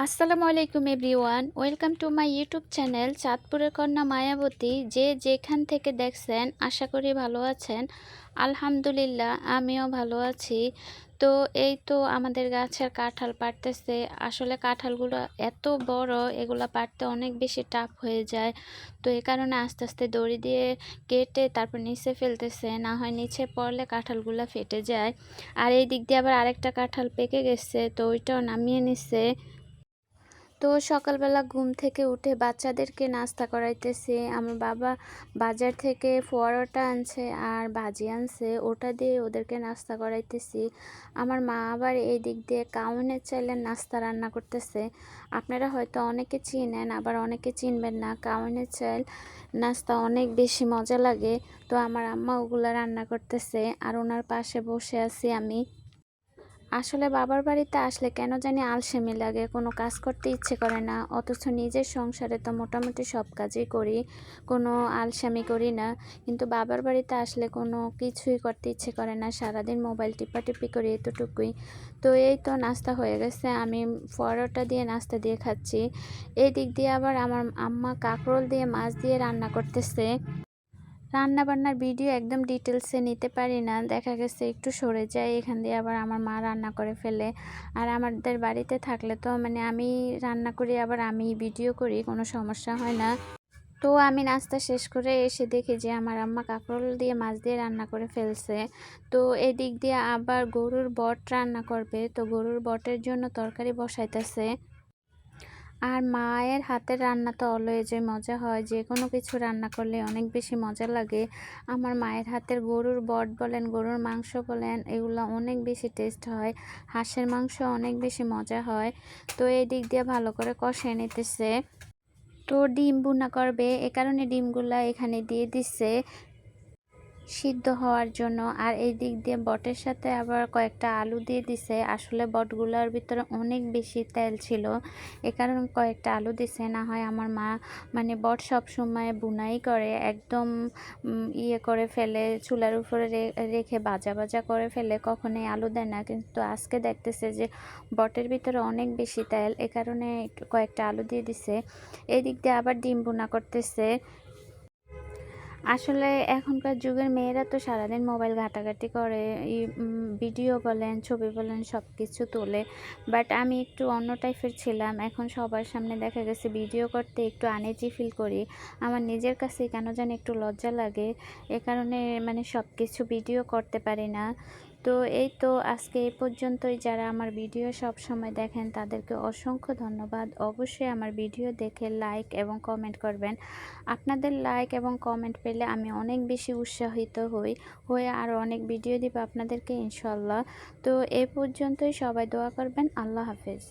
আসসালামু আলাইকুম everyone, welcome to my YouTube channel চাঁদপুরের কন্যা মায়াবতী। যে যেখান থেকে দেখছেন আশা করি ভালো আছেন। আলহামদুলিল্লাহ আমিও ভালো আছি। তো এই তো আমাদের গাছের কাঁঠাল পাড়তেছে। আসলে কাঁঠালগুলো এত বড়, এগুলা পাড়তে অনেক বেশি টাফ হয়ে যায়। তো এই কারণে আস্তে আস্তে দড়ি দিয়ে কেটে তারপর নিচে ফেলতেছে, না হয় নিচে পড়লে কাঁঠালগুলো ফেটে যায়। আর এই দিক দিয়ে আবার আরেকটা কাঁঠাল পেকে গেছে, তো ওইটাও নামিয়ে নিচ্ছে। তো সকালবেলা ঘুম থেকে উঠে বাচ্চাদেরকে নাস্তা করাইতেছি। আমার বাবা বাজার থেকে পরোটা আনছে আর ভাজি আনছে, ওটা দিয়ে ওদেরকে নাস্তা করাইতেছি। আমার মা আবার এই দিক দিয়ে কাউনের চাইলের নাস্তা রান্না করতেছে। আপনারা হয়তো অনেকে চিনেন, আবার অনেকে চিনবেন না। কাউনের চাল নাস্তা অনেক বেশি মজা লাগে। তো আমার আম্মা ওগুলা রান্না করতেছে আর ওনার পাশে বসে আছি আমি। আসলে বাবার বাড়িতে আসলে কেন জানি আলসেমি লাগে, কোনো কাজ করতে ইচ্ছে করে না। অথচ নিজের সংসারে তো মোটামুটি সব কাজই করি, কোনো আলসেমি করি না। কিন্তু বাবার বাড়িতে আসলে কোনো কিছুই করতে ইচ্ছে করে না, সারাদিন মোবাইল টিপাটিপি করি, এতটুকুই। তো এই তো নাস্তা হয়ে গেছে, আমি পরোটা দিয়ে নাস্তা দিয়ে খাচ্ছি। এই দিক দিয়ে আবার আমার আম্মা কাঁকরোল দিয়ে মাছ দিয়ে রান্না করতেছে। রান্না বান্নার ভিডিও একদম ডিটেলসে নিতে পারি না, দেখা গেছে একটু সরে যায়, এখান দিয়ে আবার আমার মা রান্না করে ফেলে। আর আমাদের বাড়িতে থাকলে তো মানে আমি রান্না করি আবার আমি ভিডিও করি, কোনো সমস্যা হয় না। তো আমি নাস্তা শেষ করে এসে দেখি যে আমার আম্মা কাঁকরোল দিয়ে মাছ দিয়ে রান্না করে ফেলছে। তো এদিক দিয়ে আবার গরুর বট রান্না করবে, তো গরুর বটের জন্য তরকারি বসাইতেছে। আর মায়ের হাতের রান্না তো অলওয়েজই মজা হয়, যে কোনো কিছু রান্না করলে অনেক বেশি মজা লাগে। আমার মায়ের হাতের গরুর বট বলেন, গরুর মাংস বলেন, এগুলো অনেক বেশি টেস্ট হয়। হাঁসের মাংস অনেক বেশি মজা হয়। তো এই দিক দিয়ে ভালো করে কষিয়ে নিতেছে। তো ডিম ভুনা করবে, এ কারণে ডিমগুলা এখানে দিয়ে দিচ্ছে সিদ্ধ হওয়ার জন্য। আর এই দিক দিয়ে বটের সাথে আবার কয়েকটা আলু দিয়ে দিছে। আসলে বটগুলোর ভিতরে অনেক বেশি তেল ছিল, এ কারণে কয়েকটা আলু দিছে। না হয় আমার মা মানে বট সব সময় বুনাই করে, একদম ইয়ে করে ফেলে, চুলার উপরে রেখে ভাজা ভাজা করে ফেলে, কখনোই আলু দেয় না। কিন্তু আজকে দেখতেছে যে বটের ভিতরে অনেক বেশি তেল, এ কারণে কয়েকটা আলু দিয়ে দিছে। এই দিক দিয়ে আবার ডিম বুনা করতেছে। আসলে এখনকার যুগের মেয়েরা তো সারাদিন মোবাইল ঘাটাঘাটি করে, ভিডিও বলেন ছবি বলেন সব কিছু তোলে। বাট আমি একটু অন্য টাইপের ছিলাম, এখন সবার সামনে দেখা গেছে ভিডিও করতে একটু আনইজি ফিল করি। আমার নিজের কাছে কেন জানি একটু লজ্জা লাগে, এ কারণে মানে সব কিছু ভিডিও করতে পারি না। তো এই তো আজকে এই পর্যন্তই। যারা আমার ভিডিও সব সময় দেখেন তাদেরকে অসংখ্য ধন্যবাদ। অবশ্যই আমার ভিডিও দেখে লাইক এবং কমেন্ট করবেন। আপনাদের লাইক এবং কমেন্ট পেলে আমি অনেক বেশি উৎসাহিত হয়ে আরও অনেক ভিডিও দিব আপনাদেরকে ইনশাল্লাহ। তো এ পর্যন্তই, সবাই দোয়া করবেন। আল্লাহ হাফেজ।